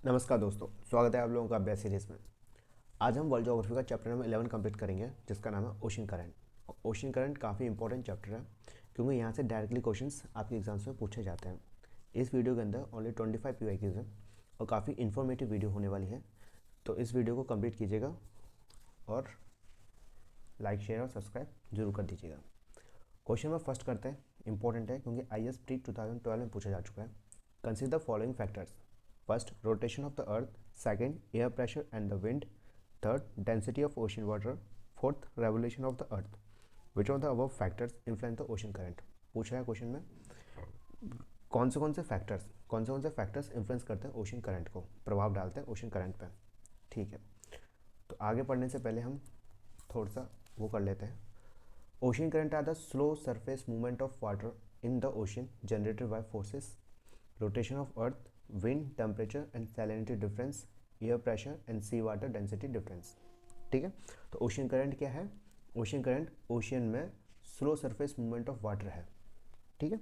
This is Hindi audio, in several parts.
नमस्कार दोस्तों, स्वागत है आप लोगों का अभ्यास सीरीज में। आज हम वर्ल्ड ज्योग्राफी का चैप्टर नंबर 11 कंप्लीट करेंगे, जिसका नाम है ओशन करंट। ओशन करंट काफ़ी इंपॉर्टेंट चैप्टर है, क्योंकि यहाँ से डायरेक्टली क्वेश्चंस आपके एग्जाम्स में पूछे जाते हैं। इस वीडियो के अंदर ओनली 25 PYQs हैं और काफ़ी इन्फॉर्मेटिव वीडियो होने वाली है, तो इस वीडियो को कम्प्लीट कीजिएगा और लाइक, शेयर और सब्सक्राइब जरूर कर दीजिएगा। क्वेश्चन में फर्स्ट करते हैं, इंपॉर्टेंट है क्योंकि IAS प्री 2012 में पूछा जा चुका है। Consider the following factors: first, rotation of the earth; second, air pressure and the wind; third, density of ocean water; fourth, revolution of the earth. Which of the above factors influence the ocean current. पूछा है क्वेश्चन में कौन से फैक्टर्स इन्फ्लुएंस करते हैं ओशन करंट को, प्रभाव डालते हैं ओशन करंट पे। ठीक है, तो आगे पढ़ने से पहले हम थोड़ा सा वो कर लेते हैं। Ocean current are the slow surface movement of water in the ocean generated by forces, rotation of earth, wind, temperature and salinity difference, air pressure and sea water density difference. ठीक है, तो ओशन करंट क्या है? ओशन करंट ओशन में slow surface movement of water है। ठीक है,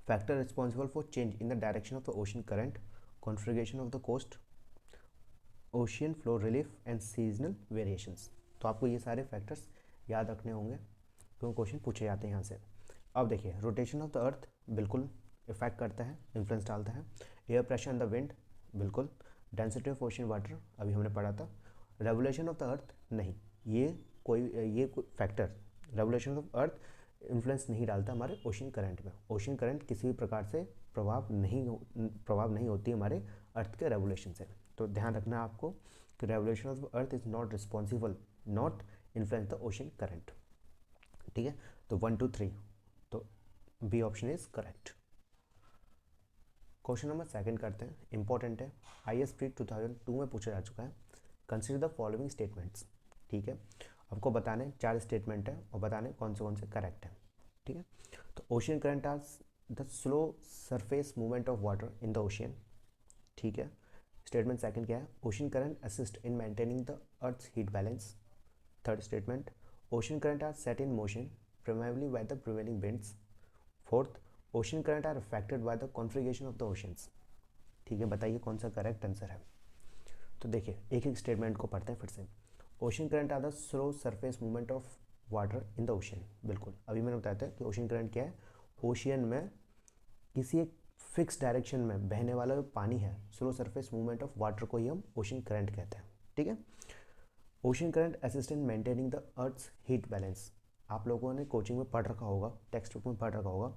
factor responsible for change in the direction of the ocean current, configuration of the coast, ocean flow relief and seasonal variations. तो आपको ये सारे फैक्टर्स याद रखने होंगे क्योंकि क्वेश्चन पूछे जाते हैं यहाँ से। अब देखिए, रोटेशन ऑफ द अर्थ बिल्कुल इफेक्ट करता है, इन्फ्लुएंस डालता है। Air pressure and the wind बिल्कुल। डेंसिटी ऑफ ओशन वाटर अभी हमने पढ़ा था। रेवोल्यूशन ऑफ द अर्थ नहीं, ये कोई factor revolution of earth influence नहीं डालता हमारे ओशन करंट में। ओशन करंट किसी भी प्रकार से प्रभाव नहीं होती हमारे अर्थ के रेवोल्यूशन से। तो ध्यान रखना है आपको कि revolution of earth is not responsible, not influence the ocean current. ठीक है, तो 1 2 3, तो B option is correct. Question number second करते हैं, इंपॉर्टेंट है, IAS प्री 2002 में पूछा जा चुका है। Consider the following statements. ठीक है, आपको बताने 4 स्टेटमेंट है और बताने कौन से करेक्ट है। ठीक है, तो ocean current are the slow surface movement of water in the ocean. ठीक है, स्टेटमेंट सेकंड क्या है? Ocean current assist in maintaining the earth's heat balance. Third statement, ocean current are set in motion primarily by the prevailing winds. Fourth, ocean current are affected by the configuration of the oceans. ठीक है, बताइए कौन सा करेक्ट आंसर है। तो देखिए, एक एक स्टेटमेंट को पढ़ते हैं फिर से। Ocean current are the slow surface movement of water in the ocean. बिल्कुल, अभी मैंने बताया था कि ओशन करंट क्या है? ओशियन में किसी एक फिक्स डायरेक्शन में बहने वाला जो पानी है, slow surface movement of water को ही हम ओशन करंट कहते हैं। ठीक है, ocean current assist in maintaining the earth's heat balance. आप लोगों ने कोचिंग में पढ़ रखा होगा, टेक्स्ट बुक में पढ़ रखा होगा।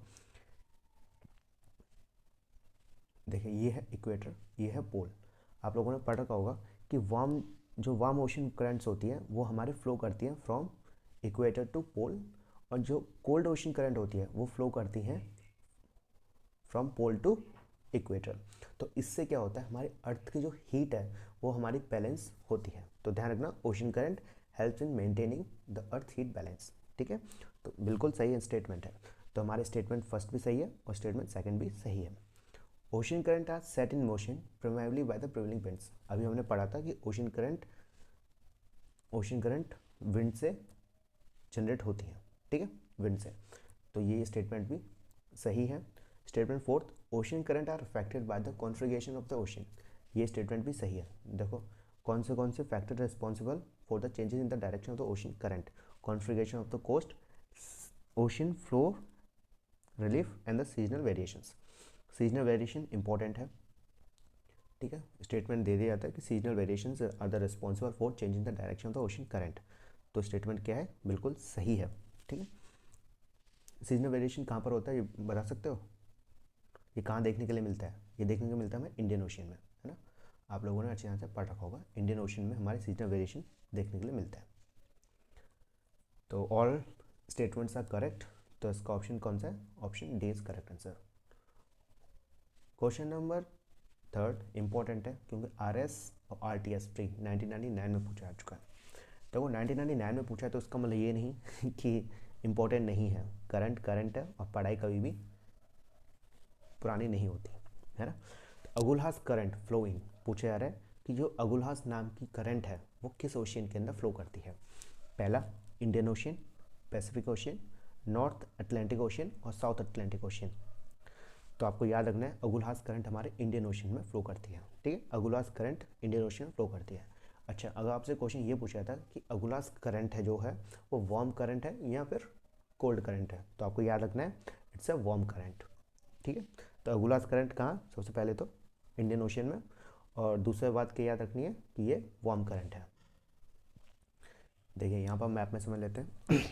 देखिए, ये है इक्वेटर, ये है पोल। आप लोगों ने पढ़ रखा होगा कि वार्म ओशन करंट्स होती हैं वो हमारे फ्लो करती हैं फ्रॉम इक्वेटर टू पोल, और जो कोल्ड ओशन करंट होती है वो फ्लो करती हैं फ्रॉम पोल टू इक्वेटर। तो इससे क्या होता है, हमारे अर्थ की जो हीट है वो हमारी बैलेंस होती है। तो ध्यान रखना, ocean current helps in maintaining the earth heat balance. ठीक है, तो बिल्कुल सही है स्टेटमेंट है। तो हमारे स्टेटमेंट फर्स्ट भी सही है और स्टेटमेंट सेकंड भी सही है। Ocean current are set in motion primarily by the prevailing winds. अभी हमने पढ़ा था कि ओशन करंट विंड से जनरेट होती है। ठीक है, विंड से। तो ये स्टेटमेंट भी सही है। Statement fourth, ocean current are affected by the configuration of the ocean. ये स्टेटमेंट भी सही है। देखो, कौन से factor responsible for the changes in the direction of the ocean current, configuration of the coast, ocean flow relief and the seasonal variations. Seasonal variation important है। ठीक है, स्टेटमेंट दे दिया जाता है कि seasonal variations are the responsible for changing the direction of the ocean current. तो स्टेटमेंट क्या है? बिल्कुल सही है। ठीक है, सीजनल वेरिएशन कहाँ पर होता है ये बता सकते हो? ये कहाँ देखने के लिए मिलता है? ये देखने को मिलता है हमें इंडियन ओशन में, है ना। आप लोगों ने अच्छे तरह से पढ़ रखा होगा, इंडियन ओशन में हमारे सीजनल वेरिएशन देखने के लिए मिलता है। तो ऑल स्टेटमेंट्स आर करेक्ट। तो इसका ऑप्शन कौन सा है? Option D is correct answer. Question number third important है क्योंकि RS और RTS प्री 1999 में पूछा जा चुका है। देखो, 1999 में पूछा है तो इसका मतलब ये नहीं कि इम्पोर्टेंट नहीं है। करंट करंट है और पढ़ाई कभी भी पुरानी नहीं होती, है ना। तो अगुलहास करंट फ्लोइंग पूछा जा रहा है कि जो अगुलहास नाम की करंट है वो किस ओशियन के अंदर फ्लो करती है। पहला, Indian ocean, Pacific ocean, north Atlantic ocean और साउथ अटलांटिक ओशियन। तो आपको याद रखना है अगुलहास करंट हमारे इंडियन ओशन में फ्लो करती है, ठीक है, अगुलहास करंट इंडियन ओशन में फ्लो करती है। अच्छा, अगर आपसे क्वेश्चन ये पूछा था कि अगुलहास करंट है जो है वो वार्म करंट है या फिर कोल्ड करंट है, तो आपको याद रखना है इट्स अ वार्म करंट, ठीक है। तो अगुलहास करंट कहाँ, सबसे पहले तो इंडियन ओशन में, और दूसरी बात क्या याद रखनी है कि ये वार्म करंट है। देखिए यहाँ पर मैप में समझ लेते हैं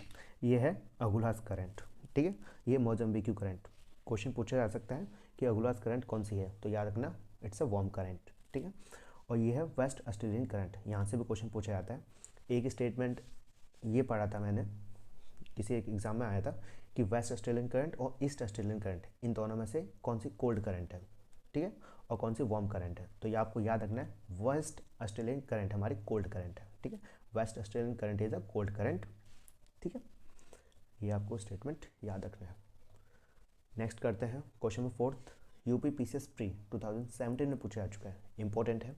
ये है अगुलहास करंट, ठीक है, ये मोजम्बिक्यू करंट। क्वेश्चन पूछा जा सकता है कि अगुलहास करंट कौन सी है, तो याद रखना इट्स अ वार्म करंट, ठीक है। और ये है वेस्ट ऑस्ट्रेलियन करंट, यहाँ से भी क्वेश्चन पूछा जाता है। एक स्टेटमेंट ये पढ़ा था मैंने, किसी एक एग्जाम में आया था कि वेस्ट ऑस्ट्रेलियन करंट और ईस्ट ऑस्ट्रेलियन करंट, इन दोनों में से कौन सी कोल्ड करंट है, ठीक है, और कौन सी वार्म करंट है। तो ये आपको याद रखना है वेस्ट ऑस्ट्रेलियन करंट हमारी कोल्ड करंट है, ठीक है, waste Australian current is a cold current, ठीक है, ये आपको स्टेटमेंट याद रखना है। नेक्स्ट करते हैं question number 4th, UP PCS pre 2017 में पूछा जा चुका है, इंपॉर्टेंट है।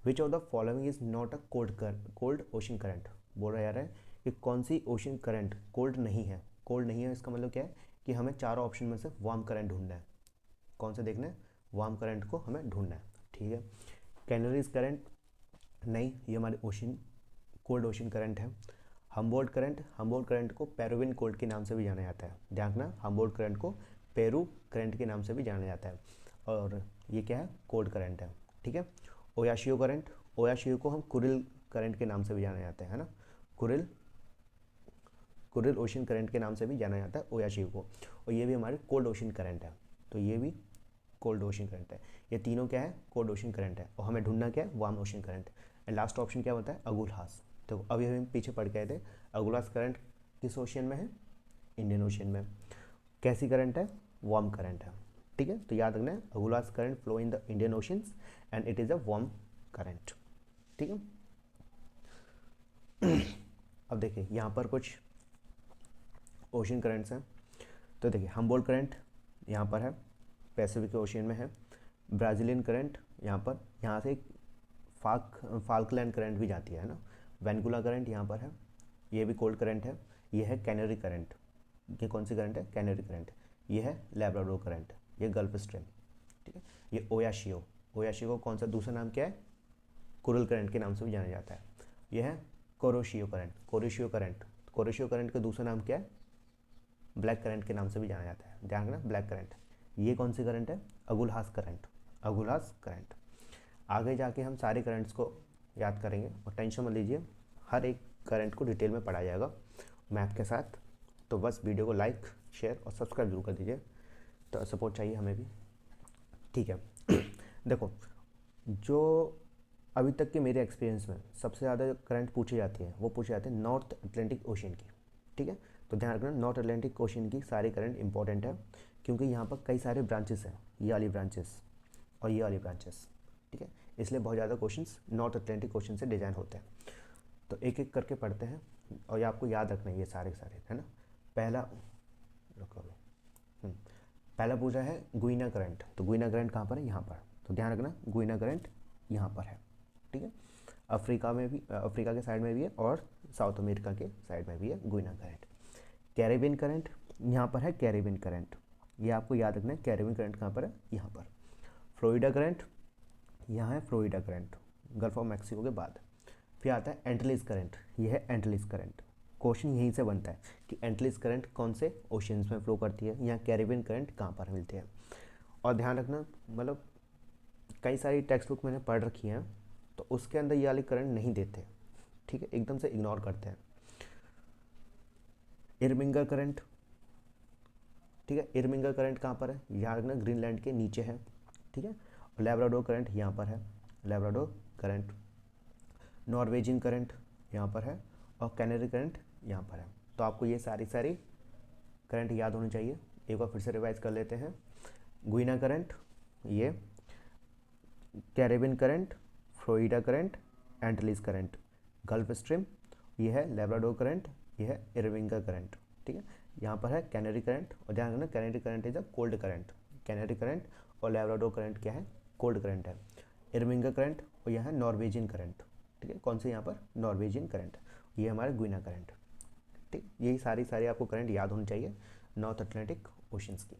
Which of the following is not a cold ocean current, बोल रहा यार है कि कौन सी ओशन करंट कोल्ड नहीं है। कोल्ड नहीं है इसका मतलब क्या है कि हमें चारों ऑप्शन में से वार्म करंट ढूंढना है। कौन सा देखना है, वार्म करंट को हमें ढूंढना है, ठीक है। कैनरीज करंट नहीं, ये हमारे ओशन कोल्ड ओशन करंट है। हम्बोल्ट करंट को पेरुविन कोल्ड के नाम से भी जाना जाता है, ध्यान रखना, हम्बोल्ट करंट को पेरू करंट के नाम से भी जाना जाता है, और ये क्या है, कोल्ड करंट है, ठीक है। ओयाशियो करंट, ओयाशियो को हम कुरिल करंट के नाम से भी जाना जाता है ना, कुरिल ओशन करंट के नाम से भी जाना जाता है ओयाशियो को, और ये भी हमारे कोल्ड ओशन करंट है, तो ये भी कोल्ड ओशन करंट है। ये तीनों क्या है, कोल्ड ओशन करंट है, और हमें ढूंढना क्या है, warm ocean current. And last option क्या होता है, अगुलहास। तो अभी हम पीछे पढ़ गए थे, अगुलहास करंट किस ओशन में है, इंडियन ओशन में। कैसी करंट है, वार्म करंट है, ठीक है। तो याद रखना है Agulhas current flow in the Indian oceans and it is a warm current, ठीक है। अब देखिए यहाँ पर कुछ ओशन करंट्स हैं, तो देखिए हम्बोल्ट करंट यहाँ पर है, पैसिफिक ओशियन में है। ब्राज़ीलियन करंट यहाँ से एक फाल्कलैंड करंट भी जाती है ना। वेनकुला करंट यहाँ पर है, ये भी कोल्ड करंट है। ये है कैनरी करंट, ये कौन सी करंट है, कैनरी करंट। ये है लैब्राडोर करंट, ये गल्फ स्ट्रीम, ठीक है। ये ओयाशियो, ओयाशियो को कौन सा दूसरा नाम क्या है, कुरल करंट के नाम से भी जाना जाता है। ये है कोरोशियो करंट, कोरोशियो करंट का दूसरा नाम क्या है, ब्लैक करंट के नाम से भी जाना जाता है, ध्यान रखना ब्लैक करंट। ये कौन सी करंट है, अगुलहास करंट, अगुलहास करंट। आगे जाके हम सारे करंट्स को याद करेंगे और टेंशन मत लीजिए, हर एक करंट को डिटेल में पढ़ाया जाएगा मैप के साथ। तो बस वीडियो को लाइक शेयर और सब्सक्राइब जरूर कर दीजिए, तो सपोर्ट चाहिए हमें भी, ठीक है। देखो, जो अभी तक के मेरे एक्सपीरियंस में सबसे ज़्यादा करंट पूछी जाती है वो पूछे जाते हैं नॉर्थ अटलांटिक ओशन की, ठीक है। तो ध्यान रखना नॉर्थ अटलांटिक ओशन की सारे करंट इंपॉर्टेंट है, क्योंकि यहाँ पर कई सारे ब्रांचेस हैं, ये वाली ब्रांचेस और ये वाली ब्रांचेस, ठीक है। इसलिए बहुत ज़्यादा क्वेश्चंस नॉर्थ अटलांटिक ओशन से डिज़ाइन होते हैं। तो एक एक करके पढ़ते हैं, और ये आपको याद रखना है ये सारे के सारे, है ना। पहला रुको पहला पूछा है गुइना करंट, तो गुइना करंट कहाँ पर है, यहाँ पर। तो ध्यान रखना गुइना करंट यहाँ पर है, ठीक है। अफ्रीका में भी, अफ्रीका के साइड में भी है, और साउथ अमेरिका के साइड में भी है गुइना करंट। कैरेबियन करंट यहाँ पर है, कैरेबियन करंट, ये आपको याद रखना है, कैरेबियन करंट कहाँ पर है, यहाँ पर। फ्लोरिडा करंट यहाँ है, Florida current gulf of Mexico के बाद। फिर आता है एंटलीज करंट, ये है एंटलीज करंट। क्वेश्चन यहीं से बनता है कि एंटलीज करंट कौन से ओशंस में फ्लो करती है, या कैरेबियन करंट कहाँ पर मिलती है। और ध्यान रखना, मतलब कई सारी टेक्स्ट बुक मैंने पढ़ रखी हैं, तो उसके अंदर ये वाली करंट नहीं देते, ठीक है, एकदम से इग्नोर करते हैं। इरमिंगर करंट, ठीक है, इरमिंगर करंट कहाँ पर है, यहाँ रखना ग्रीनलैंड के नीचे है, ठीक है। और लैब्राडोर करंट यहाँ पर है, लैब्राडोर करंट। नॉर्वेजियन करंट यहाँ पर है, और कैनरी करंट यहाँ पर है। तो आपको ये सारी करंट याद होनी चाहिए। एक बार फिर से रिवाइज कर लेते हैं। गुइना करंट, ये Caribbean current, Florida current, Antilles current, gulf stream, ये है लैब्राडोर करंट, ये है इरविंगा करंट, ठीक है। यहाँ पर है कैनरी करंट, और ध्यान रखना canary current is a cold current. Canary current और लैब्राडोर करंट क्या है, कोल्ड करंट है। इरविंगा करंट और यह है नॉर्वेजियन करंट, ठीक है। कौन से यहाँ पर, नॉर्वेजियन करंट, ये हमारा गुइना करंट, ठीक। यही सारी आपको करंट याद होनी चाहिए नॉर्थ अटलांटिक ओशंस की।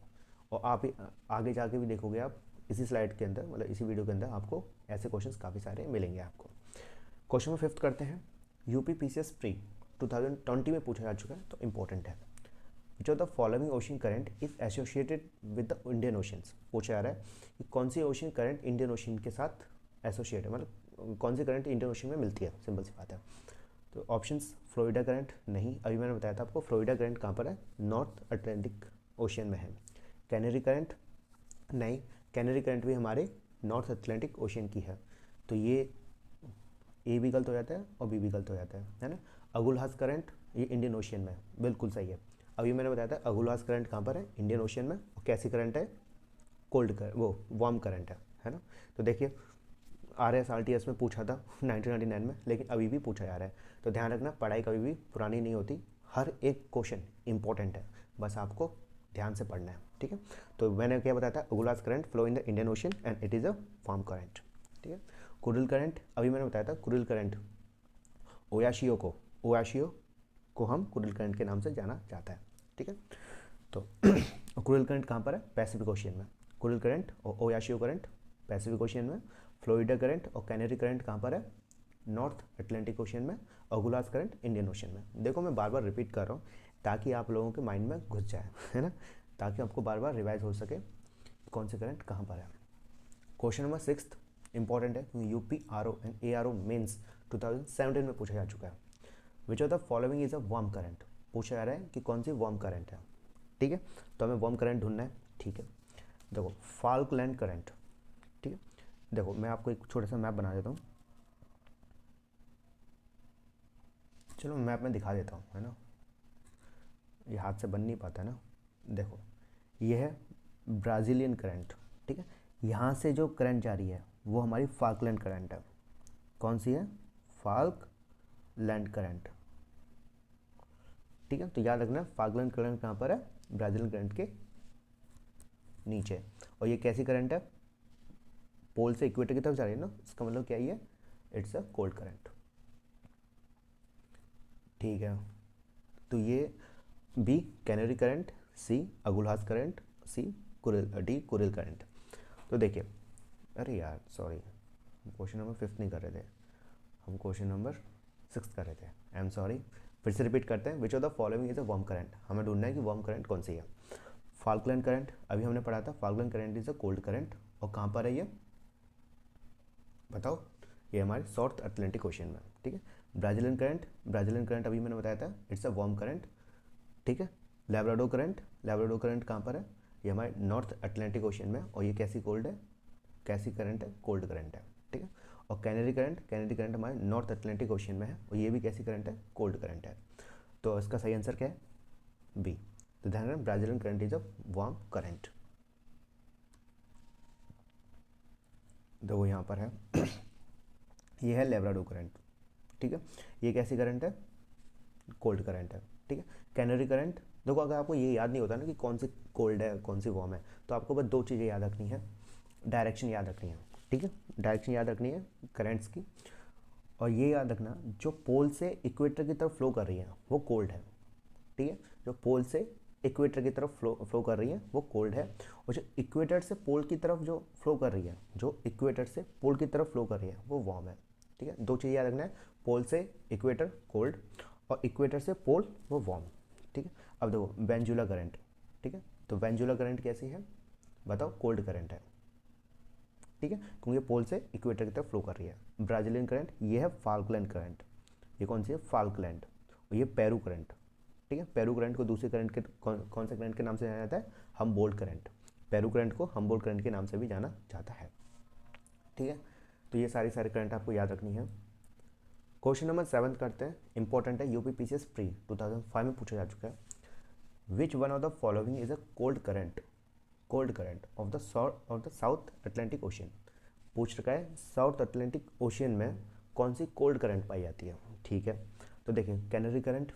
और आप ही आगे जाके भी देखोगे आप इसी स्लाइड के अंदर, मतलब इसी वीडियो के अंदर आपको ऐसे क्वेश्चंस काफ़ी सारे मिलेंगे आपको। क्वेश्चन नंबर 5 करते हैं। यूपी पीसीएस प्री 2020 में पूछा जा चुका है, तो इंपॉर्टेंट है। Which of the following ocean current is associated with the Indian oceans. पूछा जा रहा है कि कौन सी ओशन करंट इंडियन ओशन के साथ एसोसिएट है, मतलब कौन सी करंट इंडियन ओशन में मिलती है, सिंपल सी बात है। तो ऑप्शंस, फ्लोरिडा करंट नहीं, अभी मैंने बताया था आपको फ्लोरिडा करंट कहाँ पर है, नॉर्थ अटलांटिक ओशन में है। कैनरी करंट नहीं, कैनरी करंट भी हमारे नॉर्थ अटलांटिक ओशन की है, तो ये ए भी गलत हो जाता है और बी भी गलत हो जाता है ना। अगुलहास करंट ये इंडियन ओशन में है, बिल्कुल सही है। अभी मैंने बताया था अगुलहास करंट कहाँ पर है, इंडियन ओशन में, और कैसी करंट है, कोल्ड कर वो वार्म करंट है ना। तो देखिए RSRTS में पूछा था 1999 में, लेकिन अभी भी पूछा जा रहा है। तो ध्यान रखना, पढ़ाई कभी भी पुरानी नहीं होती, हर एक क्वेश्चन इंपॉर्टेंट है, बस आपको ध्यान से पढ़ना है, ठीक है। तो मैंने क्या बताया था, Agulhas current flow in the Indian ocean and it is a warm current, ठीक है। कुरिल करंट अभी मैंने बताया था, कुरिल करंट ओयाशियो को हम कुरिल करंट के नाम से जाना जाता है, ठीक है। तो कुरिल करंट कहाँ पर है, पैसिफिक ओशियन में। कुरिल करंट और ओयाशियो करंट पैसिफिक ओशियन में। फ्लोरिडा करंट और कैनरी करंट कहाँ पर है, नॉर्थ अटलांटिक ओशियन में। अगुलास करंट इंडियन ओशियन में। देखो मैं बार बार रिपीट कर रहा हूँ ताकि आप लोगों के माइंड में घुस जाए, है ना, ताकि आपको बार बार रिवाइज हो सके कौन से करंट कहाँ पर है। क्वेश्चन नंबर 6 इंपॉर्टेंट है, क्योंकि UPRO एंड ARO मेंस 2017 में पूछा जा चुका है। Which of the following is a warm current. पूछा जा रहा है कि कौन सी वार्म करंट है, ठीक है। तो हमें वार्म करंट ढूंढना है, ठीक है। देखो फाल्कलैंड करंट, ठीक है। देखो मैं आपको एक छोटा सा मैप बना देता हूँ, चलो मैप में दिखा देता हूँ, है ना, ये हाथ से बन नहीं पाता है ना। देखो ये है ब्राज़ीलियन करंट, ठीक है। यहाँ से जो करंट जा रही है वो हमारी फाल्कलैंड करंट है। कौन सी है, फाल्कलैंड करंट, ठीक है। तो याद रखना फाल्कलैंड करंट कहाँ पर है, ब्राज़ीलियन करंट के नीचे। और ये कैसी करंट है, पोल से इक्वेटर की तरफ जा रही है ना, इसका मतलब क्या है, इट्स अ कोल्ड करंट, ठीक है। तो ये B Canary current, C Agulhas current, D Kuril current. तो देखिए, अरे यार सॉरी, क्वेश्चन नंबर 5 नहीं कर रहे थे हम, क्वेश्चन नंबर 6 कर रहे थे, आई एम सॉरी। फिर से रिपीट करते हैं। विच of the following is a warm current, हमें ढूंढना है कि वार्म करंट कौन सी है। फाल्कलैंड करंट अभी हमने पढ़ा था, Falkland current is a cold current, और कहाँ पर है ये बताओ, ये हमारे साउथ अटलांटिक ओशन में, ठीक है। ब्राज़ीलियन करंट अभी मैंने बताया था, इट्स अ वार्म करंट, ठीक है। लैब्राडोर करंट कहाँ पर है, ये हमारे नॉर्थ अटलांटिक ओशन में, और ये कैसी कोल्ड है, कैसी करंट है, कोल्ड करंट है, ठीक है। और कैनरी करंट हमारे नॉर्थ अटलांटिक ओशन में है, और ये भी कैसी करंट है, कोल्ड करंट है। तो इसका सही आंसर क्या है, बी। तो ध्यान रखना Brazilian current is a warm current. देखो यहाँ पर है ये है लैब्राडोर करंट, ठीक है। ये कैसी करंट है, कोल्ड करंट है, ठीक है। कैनरी करंट, देखो अगर आपको ये याद नहीं होता ना कि कौन सी कोल्ड है कौन सी वार्म है, तो आपको बस दो चीज़ें याद रखनी है, डायरेक्शन याद रखनी है, ठीक है। डायरेक्शन याद रखनी है करंट्स की, और ये याद रखना जो पोल से इक्वेटर की तरफ फ्लो कर रही है वो कोल्ड है, ठीक है। जो पोल से इक्वेटर की तरफ फ्लो कर रही है वो कोल्ड है, और जो इक्वेटर से पोल की तरफ जो फ्लो कर रही है, जो इक्वेटर से पोल की तरफ फ्लो कर रही है वो वार्म है, ठीक है। दो चीज़ें याद रखना है, पोल से इक्वेटर कोल्ड, और इक्वेटर से पोल वो वार्म, ठीक है। अब देखो वेंजुला करंट, ठीक है। तो वेंजुला करंट कैसी है बताओ, कोल्ड करंट है, ठीक है, क्योंकि पोल से इक्वेटर की तरफ फ्लो कर रही है। ब्राज़ीलियन करंट ये है फाल्कलैंड करंट, ये कौन सी है, फाल्कलैंड, और ये पेरू करंट, ठीक है। पेरू करंट को दूसरे करंट के कौन से करंट के नाम से जाना जाता है, हम्बोल्ट करंट। पेरू करंट को हम्बोल्ट करंट के नाम से भी जाना जाता है, ठीक है। तो ये सारी करंट आपको याद रखनी है। क्वेश्चन नंबर 7 करते हैं, इंपॉर्टेंट है, UPPCS प्री 2005 में पूछा जा चुका है। Which one of the following is a cold current of the south Atlantic ocean. पूछ रखा है साउथ अटलांटिक ओशन में कौन सी कोल्ड करंट पाई जाती है, ठीक है। तो देखिए कैनरी करंट,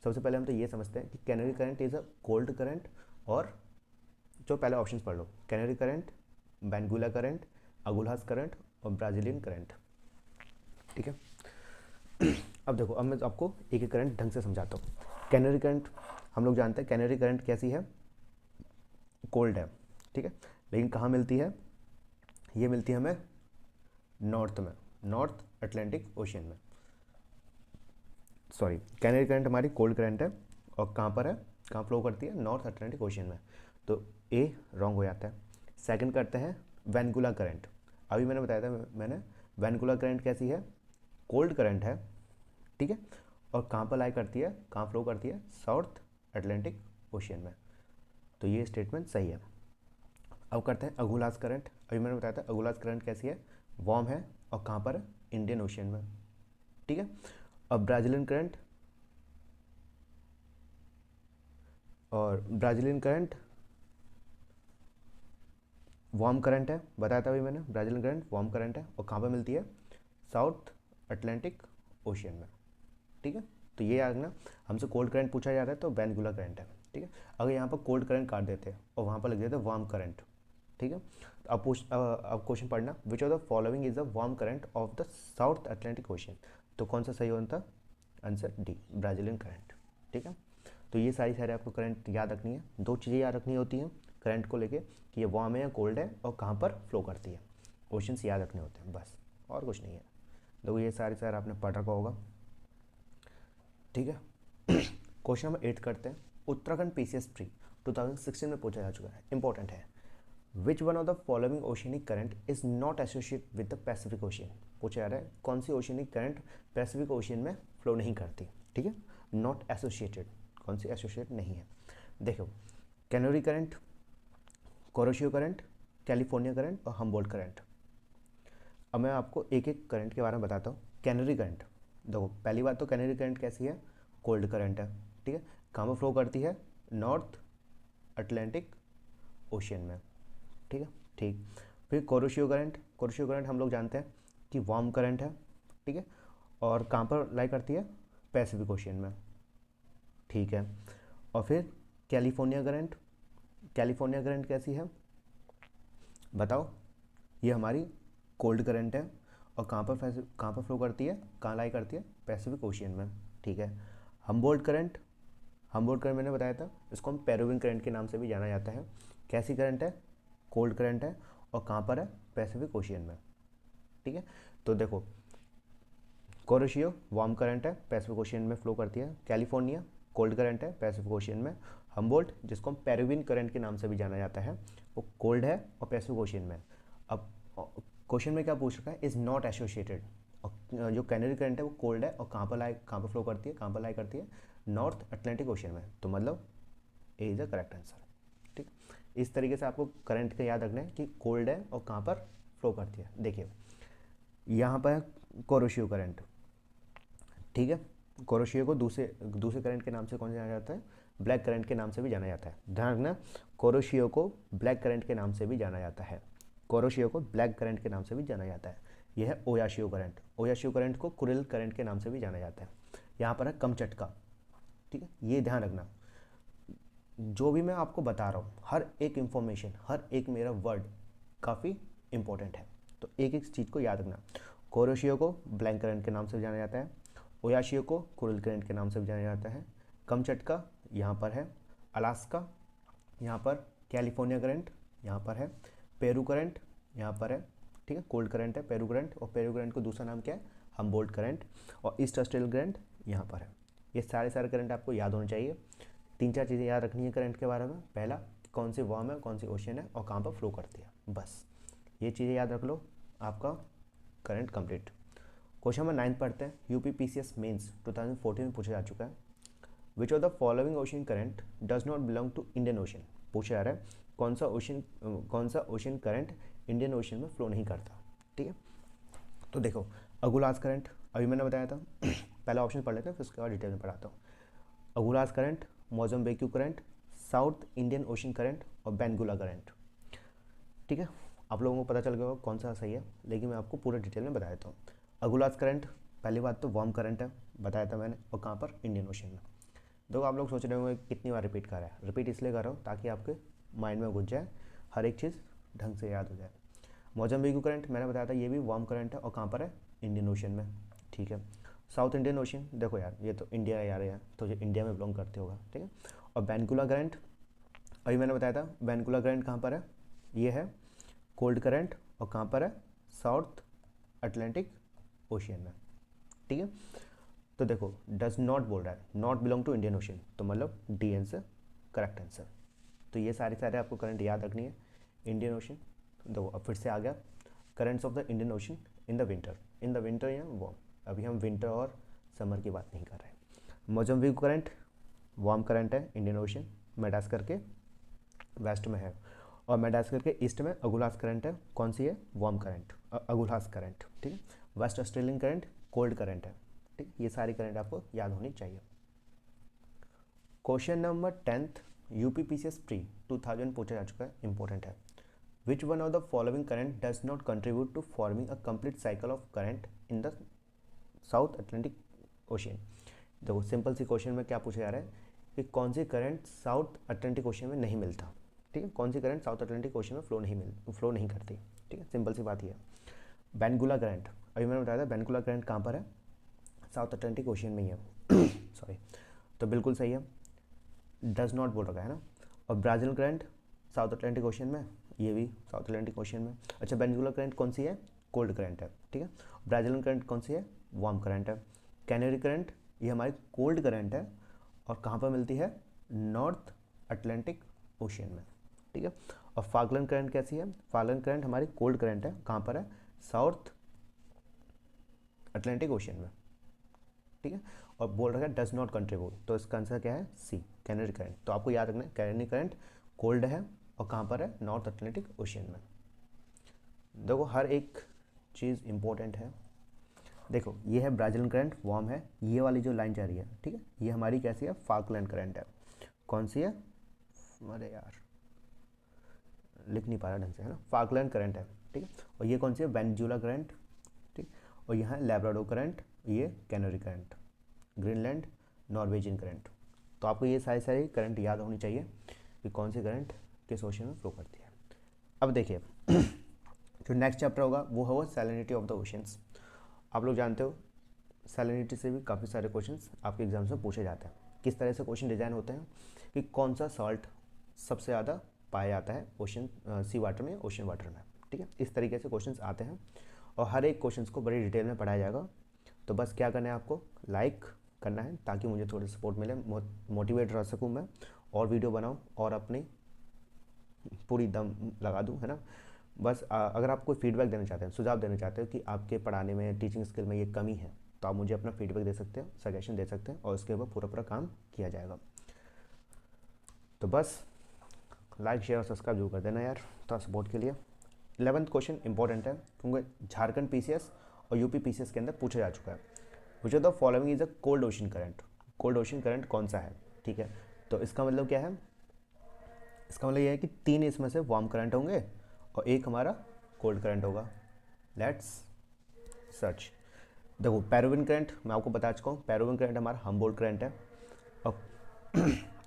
सबसे पहले हम तो ये समझते हैं कि Canary current is a cold current, और जो पहले ऑप्शंस पढ़ लो, Canary current, Benguela current, Agulhas current और ब्राज़ीलियन करंट, ठीक है। अब देखो, अब मैं आपको एक एक करंट ढंग से समझाता हूँ। कैनरी करंट हम लोग जानते हैं, कैनरी करंट कैसी है, कोल्ड है, ठीक है। लेकिन कहाँ मिलती है, ये मिलती है हमें नॉर्थ में, नॉर्थ अटलांटिक ओशियन में। सॉरी, कैनरी करंट हमारी कोल्ड करंट है और कहाँ पर है, कहाँ फ्लो करती है, नॉर्थ अटलांटिक ओशियन में। तो ए रॉन्ग हो जाता है। सेकंड करते हैं वैनकुलर करंट। अभी मैंने बताया था, मैंने वैनकुलर करंट कैसी है, कोल्ड करंट है, ठीक है, और कहाँ पर लाई करती है, कहाँ फ्लो करती है, साउथ अटलांटिक ओशियन में। तो ये स्टेटमेंट सही है। अब करते हैं अगुलास करंट। अभी मैंने बताया था अगुलास करंट कैसी है, वार्म है और कहाँ पर है, इंडियन ओशियन में, ठीक है। अब ब्राज़ीलियन करंट, और ब्राज़ीलियन करंट वार्म करंट है, बताया था अभी मैंने, ब्राज़ीलियन करंट वार्म करंट है और कहाँ पर मिलती है, साउथ अटलांटिक ओशियन में, ठीक है। तो ये याद रखना, हमसे कोल्ड करंट पूछा जा रहा है तो वैनकुलर करंट है, ठीक है। अगर यहाँ पर कोल्ड करंट काट देते हैं और वहाँ पर लिख देते वार्म करंट, ठीक है। तो अब क्वेश्चन पढ़ना, विच of the following is the warm current of the south Atlantic ocean. तो कौन सा सही होता, आंसर डी, ब्राज़ीलियन करंट, ठीक है। तो ये सारी आपको करंट याद रखनी है। दो चीज़ें याद रखनी होती हैं करंट को लेके, कि ये वार्म है या कोल्ड है और कहाँ पर फ्लो करती है, ओशंस याद रखने होते हैं बस, और कुछ नहीं है। देखो ये सारे आपने पढ़ रखा होगा, ठीक है। क्वेश्चन नंबर 8 करते हैं। उत्तराखंड पीसीएस प्री 2016 में पूछा जा चुका है, इंपॉर्टेंट है। Which one of the following oceanic current is not associate with the Pacific ocean. पूछा जा रहा है कौन सी ओशियनिक करंट पैसिफिक ओशियन में फ्लो नहीं करती, ठीक है। नॉट एसोसिएटेड, कौन सी एसोसिएट नहीं है। देखो, Canary current, Kuroshio current, California current और हम्बोल्ट करंट। अब मैं आपको एक एक करंट के बारे में बताता हूँ। कैनरी करंट, देखो पहली बात तो कैनरी करंट कैसी है, कोल्ड करंट है, ठीक है। कहाँ पर फ्लो करती है, नॉर्थ अटलांटिक ओशियन में, ठीक है, ठीक। फिर कोरोशियो करंट, कोरोशियो करंट हम लोग जानते हैं कि वार्म करंट है, ठीक है, और कहाँ पर लाई करती है, पैसिफिक ओशियन में, ठीक है। और फिर कैलिफोर्निया करंट, कैलिफोर्निया करंट कैसी है बताओ, ये हमारी कोल्ड करंट है और कहाँ पर फ्लो करती है, कहाँ लाई करती है, पैसिफिक ओशियन में, ठीक है। हम्बोल्ट करंट, हम्बोल्ट करंट मैंने बताया था, इसको हम पेरुविन करंट के नाम से भी जाना जाता है। कैसी करंट है, कोल्ड करंट है और कहाँ पर है, पैसिफिक ओशियन में, ठीक है। तो देखो, कोरोशियो वार्म करंट है, पैसिफिक ओशियन में फ्लो करती है। कैलिफोर्निया कोल्ड करंट है, पैसिफिक ओशियन में। हम्बोल्ट, जिसको हम पेरुविन करंट के नाम से भी जाना जाता है, वो कोल्ड है और पैसिफिक ओशियन में। अब क्वेश्चन में क्या पूछ रखा है, इज़ नॉट एसोसिएटेड। और जो कैनरी करंट है वो कोल्ड है और कहाँ पर फ्लो करती है, कहाँ पर लाई करती है, नॉर्थ अटलांटिक ओशियन में। तो मतलब A is the correct answer, ठीक। इस तरीके से आपको करंट का याद रखना है कि कोल्ड है और कहाँ पर फ्लो करती है। देखिए यहाँ पर है कोरोशियो करंट, ठीक है। कोरोशियो को दूसरे करंट के नाम से कौन जाना जाता है, ब्लैक करंट के नाम से भी जाना जाता है। ध्यान रखना, कोरोशियो को ब्लैक करंट के नाम से भी जाना जाता है, कोरोशियो को ब्लैक करंट के नाम से भी जाना जाता है। यह है ओयाशियो करंट, ओयाशियो करंट को कुरिल करंट के नाम से भी जाना जाता है। यहाँ पर है कमचटका, ठीक है। ये ध्यान रखना, जो भी मैं आपको बता रहा हूँ, हर एक इंफॉर्मेशन, हर एक मेरा वर्ड काफ़ी इंपॉर्टेंट है, तो एक एक चीज़ को याद रखना। कोरोशियो को ब्लैक करंट के नाम से भी जाना जाता है, ओयाशियो को कुरिल करंट के नाम से भी जाना जाता है। कमचटका यहाँ पर है, अलास्का यहाँ पर, कैलिफोर्निया करंट यहाँ पर है, पेरू करंट यहाँ पर है, ठीक है। कोल्ड करंट है पेरू करंट, और पेरू करंट को दूसरा नाम क्या है, हम्बोल्ट करंट, और ईस्ट ऑस्ट्रेलिया करंट यहाँ पर है। ये सारे करंट आपको याद होने चाहिए। तीन चार चीज़ें याद रखनी है करंट के बारे में। पहला, कौन सी वार्म है, कौन सी ओशियन है और कहाँ पर फ्लो करती है, बस ये चीज़ें याद रख लो, आपका करंट कंप्लीट। क्वेश्चन नंबर 9 पढ़ते हैं। यूपी पीसीएस मेंस 2014 में पूछा जा चुका है। Which of the following ocean current does not belong to Indian ocean. पूछा जा रहा है कौन सा ओशियन करंट इंडियन ओशियन में फ्लो नहीं करता, ठीक है। तो देखो, अगुलास करंट अभी मैंने बताया था। पहला ऑप्शन पढ़ लेते हैं, फिर उसके बाद डिटेल में पढ़ाता हूँ। Agulhas current, Mozambique current, South Indian Ocean current और बेंगुला करंट, ठीक है। आप लोगों को पता चल गया होगा कौन सा सही है, लेकिन मैं आपको पूरे डिटेल में बता देता हूँ। अगुलास करंट, पहली बात तो वार्म करंट है, बताया था मैंने, और कहाँ पर, इंडियन ओशन में। देखो आप लोग सोच रहे होंगे कितनी बार रिपीट कर रहा है, रिपीट इसलिए कर रहा हूँ ताकि आपके माइंड में घुस जाए, हर एक चीज़ ढंग से याद हो जाए। मोज़म्बिक करंट मैंने बताया था, ये भी वार्म करंट है और कहाँ पर है, इंडियन ओशन में, ठीक है। साउथ इंडियन ओशन, देखो यार ये तो इंडिया यार है, तो ये इंडिया में बिलोंग करते होगा, ठीक है। और बेंगुला करंट, अभी मैंने बताया था बेंगुला करंट कहाँ पर है, ये है कोल्ड करंट और कहाँ पर है, साउथ अटलांटिक ओशियन में, ठीक है। तो देखो डज नॉट बोल रहा है, not belong to Indian ocean, तो मतलब डी आंसर करेक्ट आंसर। तो ये सारे आपको करंट याद रखनी है। इंडियन ओशन, देखो अब फिर से आ गया currents of the Indian ocean in the winter या वार्म। अभी हम विंटर और समर की बात नहीं कर रहे। मोजम्बिक करंट वार्म करंट है इंडियन ओशन, मेडागास्कर के वेस्ट में है, और मेडागास्कर के ईस्ट में अगुलास करंट है, कौन सी है, वार्म करंट, अगुलास करंट, ठीक है। Waste Australian current cold current है, ठीक। ये सारी करंट आपको याद होनी चाहिए। Question number 10th UPPCS pre 2000 पूछा जा चुका है, इंपॉर्टेंट है। Which one of the following current does not contribute to forming a complete cycle of current in the south Atlantic ocean. देखो सिंपल सी क्वेश्चन में क्या पूछा जा रहा है कि कौन सी करंट साउथ अटलांटिक ओशियन में नहीं मिलता, ठीक है, कौन सी करंट साउथ अटलांटिक ओशियन में फ्लो नहीं करती, ठीक है, सिंपल सी बात ही है। बेनगुला करंट, अभी मैंने बताया था बेनगुला करंट कहाँ पर है, साउथ अटलांटिक ओशियन में ही है सॉरी, तो बिल्कुल सही है, डज नॉट बोल रखा है ना। और Brazil current south Atlantic ocean में, ये भी साउथ अटलांटिक ओशियन में। अच्छा बेंजुलर करंट कौन सी है, कोल्ड करंट है, ठीक है। ब्राज़ीलियन करंट कौन सी है, वार्म करंट है। कैनरी करंट ये हमारी कोल्ड करंट है और कहाँ पर मिलती है, नॉर्थ अटलांटिक ओशियन में, ठीक है। और फाकलैंड करंट कैसी है, फाकलैंड करंट हमारी कोल्ड करंट है, कहाँ पर है, साउथ अटलांटिक ओशियन में, ठीक है। और बोल रहा है डज नॉट कंट्रीब्यूट, तो इसका आंसर क्या है, सी कैनरी करंट। तो आपको याद रखना है कैनरी करंट कोल्ड है और कहाँ पर है, नॉर्थ अटलांटिक ओशियन में। देखो हर एक चीज़ इंपॉर्टेंट है। देखो ये है ब्राज़ीलियन करंट वार्म है, ये वाली जो लाइन जा रही है, ठीक है, ये हमारी कैसी है, फाकलैंड करंट है, कौन सी है, अरे यार लिख नहीं पा रहा ढंग से, है ना, फाकलैंड करंट है, ठीक है। और ये कौन सी है, वेनेजुला करंट, ठीक। और यहाँ लैब्राडोर करंट, ये canary current, Greenland Norwegian current. तो आपको ये सारी करंट याद होनी चाहिए कि कौन सी करंट किस ओशन में फ्लो करती है। अब देखिए जो नेक्स्ट चैप्टर होगा वो होगा सैलिनिटी ऑफ द ओशंस। आप लोग जानते हो सैलिनिटी से भी काफ़ी सारे क्वेश्चंस आपके एग्जाम्स में पूछे जाते हैं। किस तरह से क्वेश्चन डिज़ाइन होते हैं कि कौन सा सॉल्ट सबसे ज़्यादा पाया जाता है ओशन सी वाटर में, ओशन वाटर में, ठीक है। इस तरीके से क्वेश्चंस आते हैं और हर एक क्वेश्चंस को बड़ी डिटेल में पढ़ाया जाएगा। तो बस क्या करना है, आपको लाइक करना है ताकि मुझे थोड़ी सपोर्ट मिले, मोटिवेट रह सकूँ मैं और वीडियो बनाऊँ और अपनी पूरी दम लगा दूँ, है ना। बस अगर आप कोई फीडबैक देना चाहते हैं, सुझाव देना चाहते हो कि आपके पढ़ाने में, टीचिंग स्किल में ये कमी है, तो आप मुझे अपना फीडबैक दे सकते हैं, सजेशन दे सकते हैं और उसके ऊपर पूरा काम किया जाएगा। तो बस लाइक शेयर और सब्सक्राइब जरूर कर देना यार, थोड़ा सपोर्ट के लिए। 11th क्वेश्चन इंपॉर्टेंट है क्योंकि झारखंड पीसीएस और यूपी पीसीएस के अंदर पूछा जा चुका है। Which of the following is a cold ocean current, cold ocean current कौन सा है, ठीक है। तो इसका मतलब क्या है, इसका मतलब ये है कि 3 इसमें से वार्म करंट होंगे और एक हमारा कोल्ड करंट होगा। Let's search. देखो पेरुविन करंट मैं आपको बता चुका हूँ, पेरुविन करंट हमारा हम्बोल्ट करंट है। और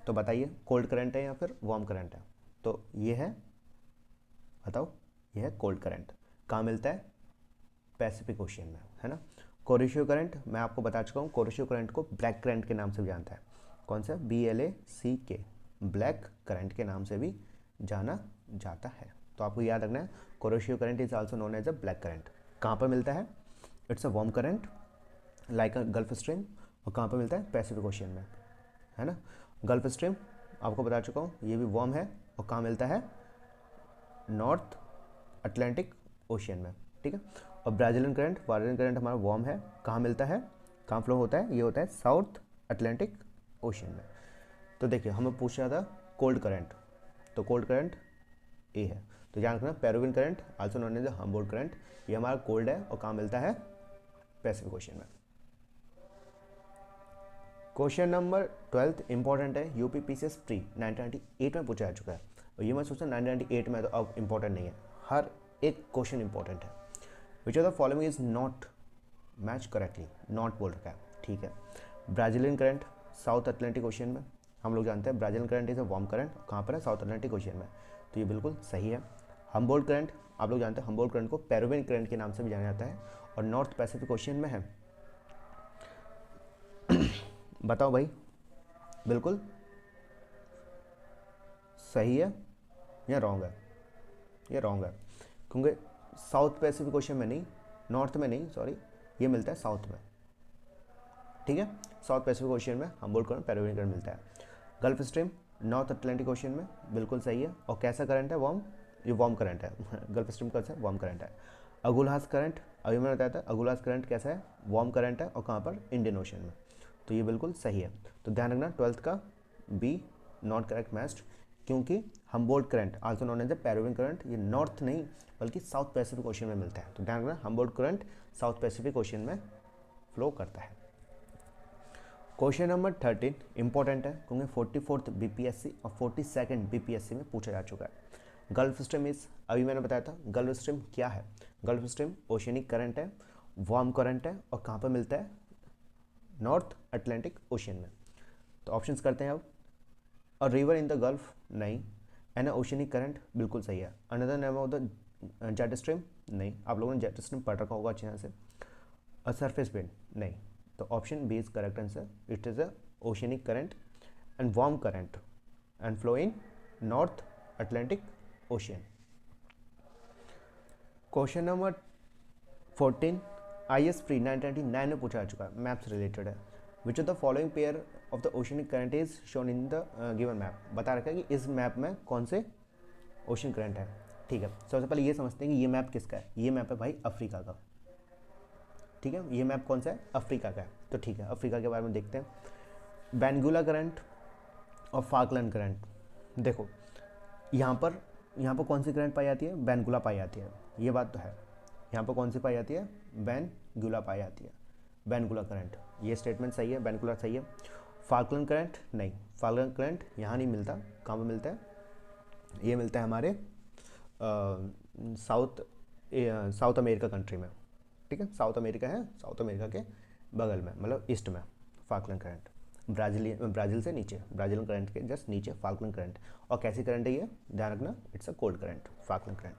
तो बताइए कोल्ड करंट है या फिर वार्म करंट है, तो ये है, बताओ, ये है कोल्ड करंट। कहाँ मिलता है, पैसिफिक ओशियन में, है ना। कोरिशियो करंट मैं आपको बता चुका हूँ, कोरिशियो करंट को ब्लैक करंट के नाम से भी जानता है, कौन सा, BLACK, ब्लैक करंट के नाम से भी जाना जाता है। तो आपको याद रखना है Kuroshio current is also known as a black current. कहाँ पर मिलता है, it's a warm current like a Gulf Stream, और कहाँ पर मिलता है, पैसिफिक ओशियन में, है ना। गल्फ स्ट्रीम आपको बता चुका हूँ, ये भी वार्म है और कहाँ मिलता है, नॉर्थ अटलांटिक ओशियन में, ठीक है। और ब्राज़ीलियन करंट हमारा वार्म है, कहाँ मिलता है, कहाँ फ्लो होता है, ये होता है साउथ अटलांटिक ओशियन में। तो देखिए हमें पूछ रहा था कोल्ड करंट, तो कोल्ड करंट ए है, तो ध्यान रखना Peruvian current also known as Humboldt current, ये हमारा कोल्ड है और कहाँ मिलता है, पैसिफिक ओशियन में। क्वेश्चन नंबर 12 इंपॉर्टेंट है, यूपीपीसीएस प्री 1998 में पूछा जा चुका है, और ये मैं सोचता हूँ 1998 में तो अब इंपॉर्टेंट नहीं है, हर एक क्वेश्चन इंपॉर्टेंट है। Which of the following is not match correctly, not बोल रखा है, ठीक है। Brazilian current south Atlantic ocean में, हम लोग जानते हैं Brazilian current is a warm current, कहाँ पर है, साउथ अटलांटिक ओशियन में, तो ये बिल्कुल सही है। हम्बोल्ट करंट आप लोग जानते हैं, हम्बोल्ट करंट को पेरुविन करंट के नाम से भी जाना जाता है और नॉर्थ पैसिफिक ओशियन में है। बताओ भाई, बिल्कुल सही है या रॉन्ग है, ये रॉन्ग है, क्योंकि साउथ पैसिफिक ओशन में नहीं, नॉर्थ में नहीं, सॉरी, ये मिलता है साउथ में, ठीक है। साउथ पैसिफिक ओशन में हम्बोल्ट करंट, पेरिवियन करंट मिलता है। Gulf stream north Atlantic ocean में, बिल्कुल सही है। और कैसा करंट है? वार्म, ये वार्म करंट है। गल्फ स्ट्रीम कैसा है? वार्म करंट है। अगुलहास करंट, अभी मैंने बताया था अगुलहास करंट कैसा है? वार्म करंट है, और कहाँ पर? इंडियन ओशन में। तो ये बिल्कुल सही है। तो ध्यान रखना 12th का बी नॉट करेक्ट मैच्ड, क्योंकि Humboldt current also known as the Peruvian current, ये नॉर्थ नहीं बल्कि साउथ पैसिफिक ओशन में मिलता है। तो ध्यान रखना Humboldt current south Pacific ocean में फ्लो करता है। क्वेश्चन नंबर 13 इंपॉर्टेंट है, क्योंकि 44th बीपीएससी और 42nd बीपीएससी में पूछा जा चुका है। गल्फ स्ट्रीम इज, अभी मैंने बताया था गल्फ स्ट्रीम क्या है। गल्फ स्ट्रीम ओशियनिक करंट है, वार्म करंट है, और कहाँ पर मिलता है? नॉर्थ अटलांटिक ओशन में। तो ऑप्शंस करते हैं अब। A river in the gulf, नहीं। एन ओशियनिक करंट, बिल्कुल सही है। Another name of the jet stream, नहीं। आप लोगों ने जेट स्ट्रीम पढ़ रखा होगा अच्छे यहाँ से। अ सरफेस विंड, नहीं। तो option B is correct answer. It is a oceanic current and warm current and flow in north Atlantic ocean. Question number 14 IS pre 1999 में पूछा जा चुका है, मैप से रिलेटेड है। Which of the following pair of the oceanic current is shown in the given map. बता रखा है कि इस मैप में कौन से ओशन करंट है, ठीक है। सबसे पहले ये समझते हैं कि ये मैप किसका है। ये मैप है भाई अफ्रीका का, ठीक है। ये मैप कौन सा है? अफ्रीका का है। तो ठीक है, अफ्रीका के बारे में देखते हैं। बेंगुला करंट और फाकलैंड करंट, देखो यहाँ पर कौन सी करंट पाई जाती है? बेंगुला पाई जाती है, ये बात तो है। यहाँ पर कौन सी पाई जाती है? बेंगुला पाई जाती है, बेंगुला करंट। ये स्टेटमेंट सही है, बेंगुला सही है। फाकलैंड करंट, नहीं। फाकलैंड करंट यहाँ नहीं मिलता। कहाँ पर मिलता है? ये मिलता है हमारे साउथ अमेरिका कंट्री में, ठीक है। साउथ अमेरिका है, साउथ अमेरिका के बगल में, मतलब ईस्ट में फाकलैंड करंट। ब्राज़ील से नीचे, ब्राज़ील करंट के जस्ट नीचे फाकलैंड करंट। और कैसी करंट है ये? ध्यान रखना, it's a cold current, Falkland current.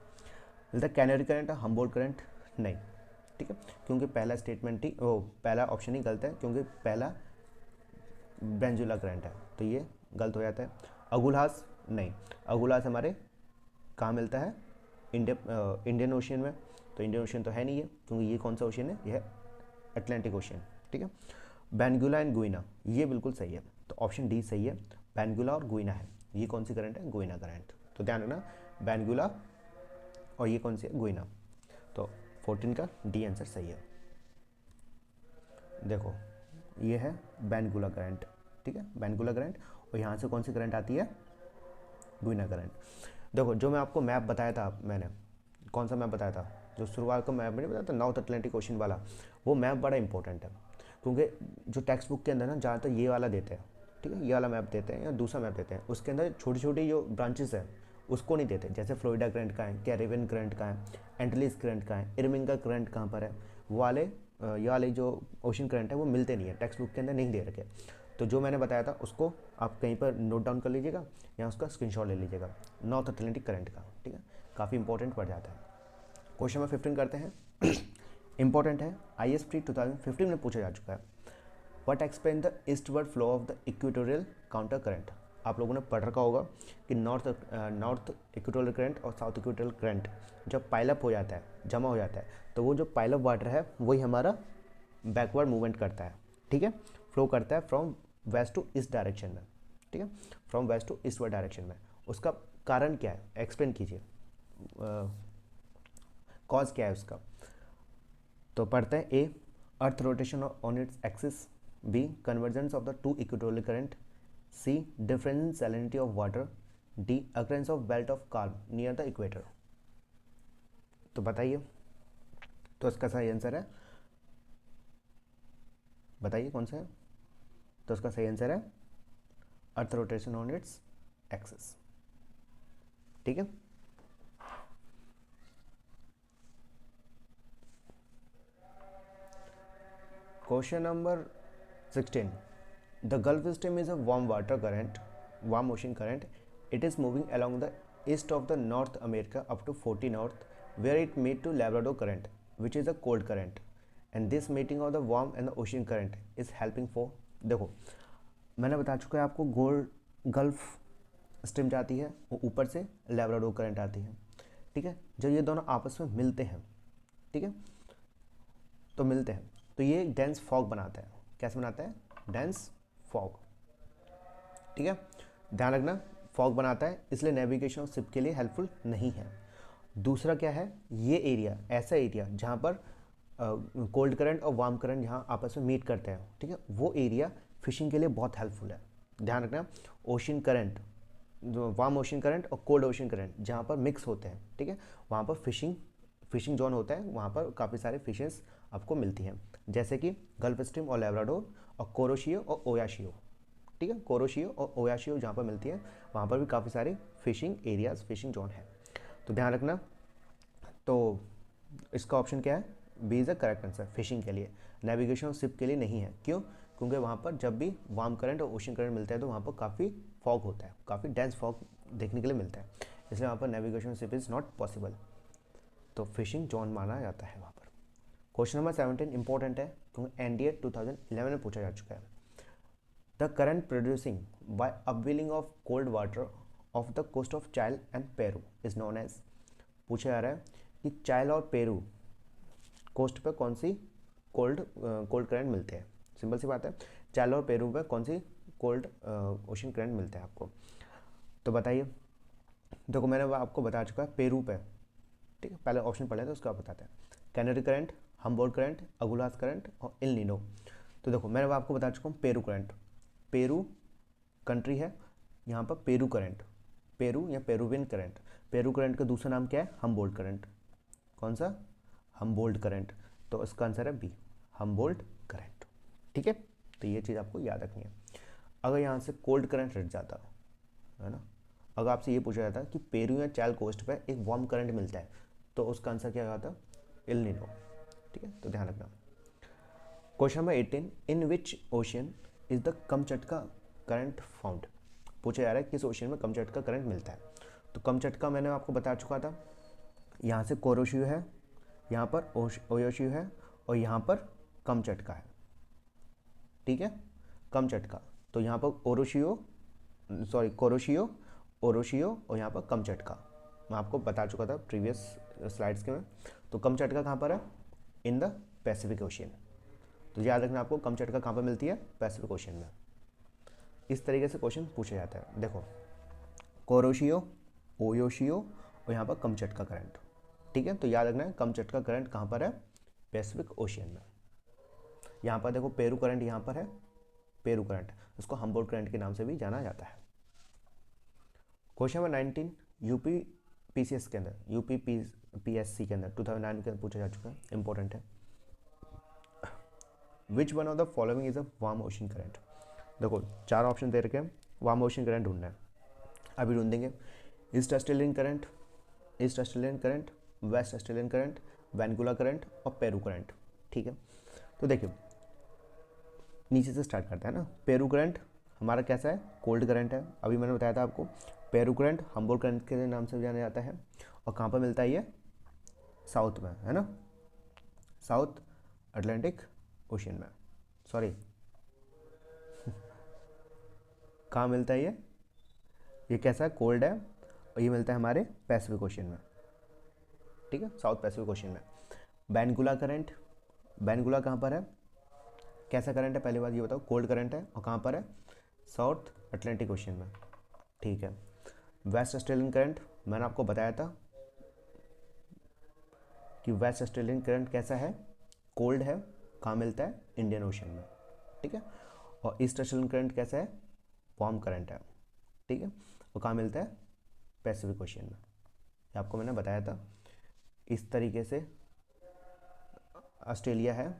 मिलता कैनरी करंट है, हम्बोल्ट करंट, नहीं, ठीक है। क्योंकि पहला स्टेटमेंट ही पहला ऑप्शन ही गलत है, क्योंकि पहला बेंजुला करंट है, तो ये गलत हो जाता है। अगुलहास, नहीं। अगुलहास हमारे कहाँ मिलता है? इंडियन ओशियन में। तो इंडियन ओशियन तो है नहीं है, क्योंकि ये कौन सा ओशियन है? यह अटलांटिक ओशियन, ठीक है। बेंगुला एंड गुइना, ये बिल्कुल सही है। तो ऑप्शन डी सही है, बेंगुला और गुइना है। ये कौन सी करंट है? गुइना करंट। तो ध्यान रखना, बेंगुला और ये कौन सी है? गुइना। तो 14 का डी आंसर सही है। देखो ये है बेंगुला करंट, ठीक है, बेंगुला करंट। और यहाँ से कौन सी करंट आती है? गुइना करंट। देखो जो मैं आपको मैप बताया था, मैंने कौन सा मैप बताया था? जो शुरुआत का मैप नहीं बताया था, नॉर्थ अटलांटिक ओशन वाला, वो मैप बड़ा इंपॉर्टेंट है, क्योंकि जो टेक्स्ट बुक के अंदर ना ज़्यादातर ये वाला देते हैं, ठीक है, ये वाला मैप देते हैं या दूसरा मैप देते हैं, उसके अंदर छोटी छोटी जो ब्रांचेस है उसको नहीं देते। जैसे फ्लोरिडा करंट का है, कैरिबियन करंट का है, एंटलीज करंट का है, इरविंगा करंट कहाँ पर है, वो वाले ये वाले जो ओशन करंट है वो मिलते नहीं है, टेक्स्ट बुक के अंदर नहीं दे रखे। तो जो मैंने बताया था उसको आप कहीं पर नोट डाउन कर लीजिएगा या उसका स्क्रीनशॉट ले लीजिएगा, नॉर्थ अटलांटिक करंट का, ठीक है, काफ़ी इंपॉर्टेंट पड़ जाता है। क्वेश्चन नंबर 15 करते हैं। इंपॉर्टेंट है, IS प्री 2015 में पूछा जा चुका है। What explain the eastward flow of the equatorial counter current. आप लोगों ने पढ़ रखा होगा कि नॉर्थ इक्वेटोरियल करंट और साउथ इक्वेटोरियल करंट जब पाइलअप हो जाता है, जमा हो जाता है, तो वो जो पाइलअप वाटर है वही हमारा बैकवर्ड मूवमेंट करता है, ठीक है, फ्लो करता है from west to east direction में, ठीक है, from west to eastward direction में। उसका कारण क्या है? एक्सप्लेन कीजिए, कॉज क्या है उसका? तो पढ़ते हैं। A, earth rotation on its axis. B, convergence of the two equatorial current. C, difference in salinity of water. D, occurrence of belt of calm near the equator. तो बताइए, तो इसका सही आंसर है, बताइए कौन सा है? तो इसका सही आंसर है अर्थ रोटेशन ऑन इट्स एक्सिस, ठीक है। Question number 16, the gulf Stream is a warm water current, warm ocean current. It is moving along the east of the North America up to 40 north, where it meet to Labrador current, which is a cold current. And this meeting of the warm and the ocean current is helping for, देखो मैंने बता चुका है आपको, गल्फ स्ट्रीम जाती है वो ऊपर से, लैब्राडोर करंट आती है, ठीक है, जब ये दोनों आपस में मिलते हैं, ठीक है, तो मिलते हैं तो ये डेंस फॉग बनाता है। कैसे बनाता है? डेंस फॉग, ठीक है, ध्यान रखना, फॉग बनाता है, इसलिए नेविगेशन ऑफ शिप के लिए हेल्पफुल नहीं है। दूसरा क्या है? ये एरिया, ऐसा एरिया जहाँ पर कोल्ड करंट और वार्म करंट जहाँ आपस में मीट करते हैं, ठीक है, वो एरिया फिशिंग के लिए बहुत हेल्पफुल है। ध्यान रखना, ओशन करंट, जो वार्म ओशन करंट और कोल्ड ओशन करंट जहाँ पर मिक्स होते हैं, ठीक है, वहाँ पर फिशिंग जोन होता है, वहाँ पर काफ़ी सारे फिशेस आपको मिलती हैं, जैसे कि गल्फ स्ट्रीम और लेब्राडोर और कोरोशियो और ओयाशियो, ठीक है, कोरोशियो और ओयाशियो जहाँ पर मिलती है वहाँ पर भी काफ़ी सारे फिशिंग एरियाज, फिशिंग जोन है। तो ध्यान रखना, तो इसका ऑप्शन क्या है? B is the correct answer fishing के लिए, नेविगेशन ऑफ शिप के लिए नहीं है। क्यों? क्योंकि वहाँ पर जब भी वार्म करंट और ओशन करंट मिलता है तो वहाँ पर काफ़ी फॉग होता है, काफ़ी डेंस फॉग देखने के लिए मिलता है, इसलिए वहाँ पर navigation of ship is not possible, तो फिशिंग जोन माना जाता है वहाँ पर। क्वेश्चन नंबर 17 इंपॉर्टेंट है क्योंकि एनडीए 2011 में पूछा जा चुका है। The current producing by upwelling of cold water of the coast of Chile and Peru is known as. पूछा जा रहा है कि चाइल और पेरू कोस्ट पे कौन सी कोल्ड करंट मिलते हैं। सिंपल सी बात है, चाइल और पेरू पे कौन सी कोल्ड ओशन करंट मिलते हैं आपको, तो बताइए। देखो मैंने वो आपको बता चुका है पेरू पे, ठीक है, पहले ऑप्शन पढ़े तो उसका बताते हैं। Canary current, Humboldt current, Agulhas current और इल नीनो। तो देखो मैंने वो आपको बता चुका हूँ पेरू करंट, पेरू कंट्री है, यहाँ पर पेरू करंट, पेरू या पेरुवियन करंट, पेरू करंट का दूसरा नाम क्या है? Humboldt current. कौन सा? हम्बोल्ट करंट, तो इसका आंसर है बी, हम्बोल्ट करंट, ठीक है। तो ये चीज़ आपको याद रखनी है। अगर यहाँ से कोल्ड करंट हट जाता है ना, अगर आपसे ये पूछा जाता कि पेरू या चाइल कोस्ट पे एक वार्म करंट मिलता है, तो उसका आंसर क्या आता? इल नीनो, ठीक है, तो ध्यान रखना। Question number 18, in which ocean is the Kamchatka current found. पूछा जा रहा है किस ओशियन में कमचटका करंट मिलता है। तो कमचटका मैंने आपको बता चुका था, यहाँ से कोरोशियो है, यहाँ पर ओयोशियो है और यहाँ पर कमचटका है, ठीक है, कमचटका। तो यहाँ पर कोरोशियो, ओरोशियो और यहाँ पर कमचटका, मैं आपको बता चुका था प्रीवियस स्लाइड्स के में। तो कमचटका कहाँ पर है? In the Pacific Ocean. तो याद रखना आपको, कमचटका कहाँ पर मिलती है? पैसिफिक ओशियन में। इस तरीके से क्वेश्चन पूछा जाता है। देखो कोरोशियो, ओयोशियो और यहाँ पर कमचटका करंट, ठीक है, तो याद रखना है कमचटका करंट कहाँ पर है? पैसिफिक ओशियन में। यहाँ पर देखो पेरू करंट यहाँ पर है, पेरू करंट, उसको हम्बोल्ट करंट के नाम से भी जाना जाता है। क्वेश्चन नंबर 19 यूपी पीसीएस के अंदर, यूपी पीएससी के अंदर 2009 के अंदर पूछा जा चुका है, इंपॉर्टेंट है। Which one of the following is a warm ocean current. देखो 4 ऑप्शन दे रखे हैं, वार्म ओशन करंट ढूंढना है, अभी ढूंढेंगे। East Australian current, East Australian current, West Australian current, वैनकुला करंट और पेरू करंट, ठीक है। तो देखिए नीचे से स्टार्ट करते हैं ना। पेरू करंट हमारा कैसा है? कोल्ड करंट है, अभी मैंने बताया था आपको। पेरू करंट हम्बोल्ट करंट के नाम से भी जाना जाता है, और कहाँ पर मिलता है ये? साउथ में, है ना, साउथ अटलांटिक ओशियन में, सॉरी कहाँ मिलता है ये कैसा है? कोल्ड है, और ये मिलता है हमारे पैसिफिक ओशियन में, ठीक है, साउथ पैसिफिक ओशियन में। वैनकुला करंट, वैनकुला कहाँ पर है? कैसा करंट है? पहली बात ये बताओ, कोल्ड करंट है, और कहाँ पर है? साउथ अटलांटिक ओशियन में, ठीक है। वेस्ट ऑस्ट्रेलियन करंट मैंने आपको बताया था कि वेस्ट ऑस्ट्रेलियन करंट कैसा है? कोल्ड है, कहाँ मिलता है? इंडियन ओशियन में, ठीक है। और ईस्ट ऑस्ट्रेलियन करंट कैसा है? वार्म करंट है, ठीक है, और कहाँ मिलता है? पैसिफिक ओशियन में, ये आपको मैंने बताया था। इस तरीके से ऑस्ट्रेलिया है,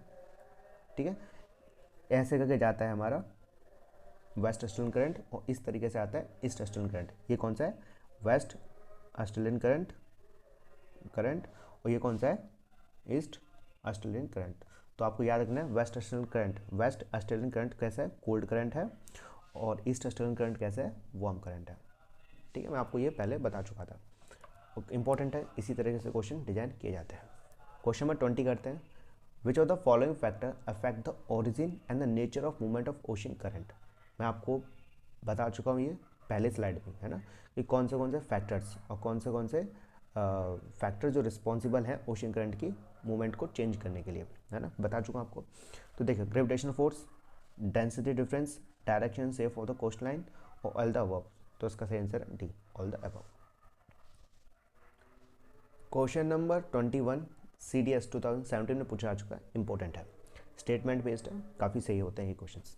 ठीक है, ऐसे करके जाता है हमारा वेस्ट ऑस्ट्रेलियन करंट, और इस तरीके से आता है ईस्ट ऑस्ट्रेलियन करंट। ये कौन सा है? वेस्ट ऑस्ट्रेलियन करंट, और ये कौन सा है? East Australian current. तो आपको याद रखना है वेस्ट ऑस्ट्रेलियन करंट कैसा है? कोल्ड करंट है, और ईस्ट ऑस्ट्रेलियन करंट कैसा है? वार्म करंट है, ठीक है, मैं आपको ये पहले बता चुका था, इंपॉर्टेंट है। इसी तरीके से क्वेश्चन डिजाइन किए जाते हैं। क्वेश्चन नंबर 20 करते हैं। विच of the following factor affect the origin and the nature of movement of ocean current. मैं आपको बता चुका हूँ ये पहले स्लाइड में, है ना, कि कौन से फैक्टर्स और कौन से फैक्टर जो रिस्पॉन्सिबल है ओशन करंट की मूवमेंट को चेंज करने के लिए, है ना, बता चुका हूँ आपको। तो देखिए, gravitational force, density difference, direction shape of the coast line और ऑल द अबव। तो इसका सही answer D, all the above. Question number 21 CDS 2017 में पूछा आ चुका है, इंपॉर्टेंट है, स्टेटमेंट बेस्ड है, काफ़ी सही होते हैं ये questions.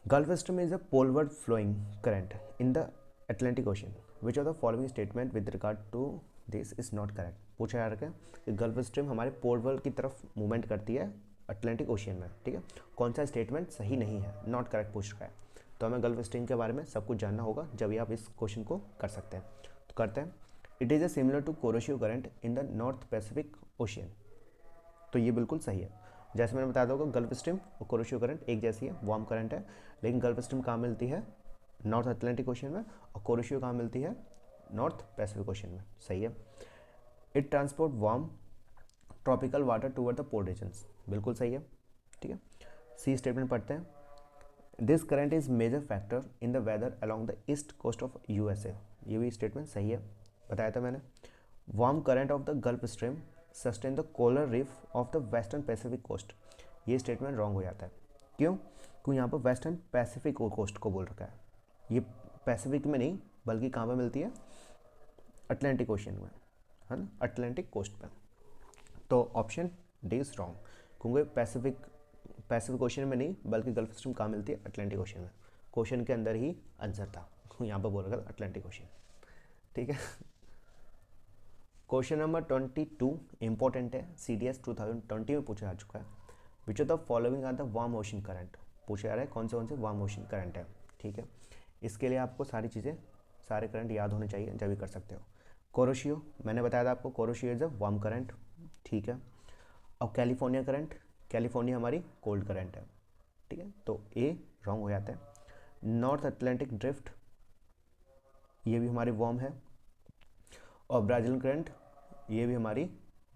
Gulf Stream is a poleward flowing current in the Atlantic Ocean, which of the following statement with regard to this is not correct. पूछा जा रहा है कि गल्फ स्ट्रीम हमारे पोलवर्ड की तरफ मूवमेंट करती है अटलांटिक ओशियन में, ठीक है, कौन सा स्टेटमेंट सही नहीं है, नॉट करेक्ट पूछ रहा है। तो हमें गल्फ स्ट्रीम के बारे में सब कुछ जानना होगा, जब आप इस क्वेश्चन को कर सकते हैं। तो करते हैं। It is a similar to Kuroshio current in the North Pacific Ocean. तो ये बिल्कुल सही है। जैसे मैंने बताया था, गल्फ स्ट्रीम और कोरोशियो करंट एक जैसी है, वार्म करंट है, लेकिन गल्फ स्ट्रीम कहाँ मिलती है, नॉर्थ अटलांटिक ओशियन में, और कोरोशियो कहाँ मिलती है, नॉर्थ पैसिफिक ओशियन में। सही है। It transport warm tropical water toward the pole regions, बिल्कुल सही है, ठीक है। सी स्टेटमेंट पढ़ते हैं। This current is major factor in the weather along the east coast of USA, ये भी स्टेटमेंट सही है, बताया था मैंने। Warm current of the gulf stream sustain the coral reef of the western Pacific coast, ये स्टेटमेंट रॉन्ग हो जाता है। क्यों? क्योंकि यहाँ पर वेस्टर्न पैसिफिक कोस्ट को बोल रखा है, ये पैसिफिक में नहीं बल्कि कहाँ पर मिलती है, अटलांटिक ओशियन में, है ना, अटलांटिक कोस्ट पे। तो ऑप्शन डी इज रॉन्ग, क्योंकि पैसिफिक ओशियन में नहीं बल्कि गल्फ स्ट्रीम कहाँ मिलती है, अटलांटिक ओशियन में। क्वेश्चन के अंदर ही आंसर था, यहाँ पर बोल रखा था अटलांटिक ओशियन, ठीक है। क्वेश्चन नंबर 22 इंपॉर्टेंट है, CDS 2020 में पूछा जा चुका है। Which of the following are the warm ocean current, पूछा जा रहा है कौन से वार्म ओशन करंट है, ठीक है। इसके लिए आपको सारी चीज़ें, सारे करंट याद होने चाहिए, जब भी कर सकते हो। कोरोशियो, मैंने बताया था आपको, कोरोशियो इज अ वार्म करंट, ठीक है। और कैलिफोर्निया करंट, कैलिफोर्निया हमारी कोल्ड करंट है, ठीक है, तो ए रॉन्ग हो जाता है। नॉर्थ अटलांटिक ड्रिफ्ट, ये भी हमारी वार्म है। और ब्राज़ील करंट, ये भी हमारी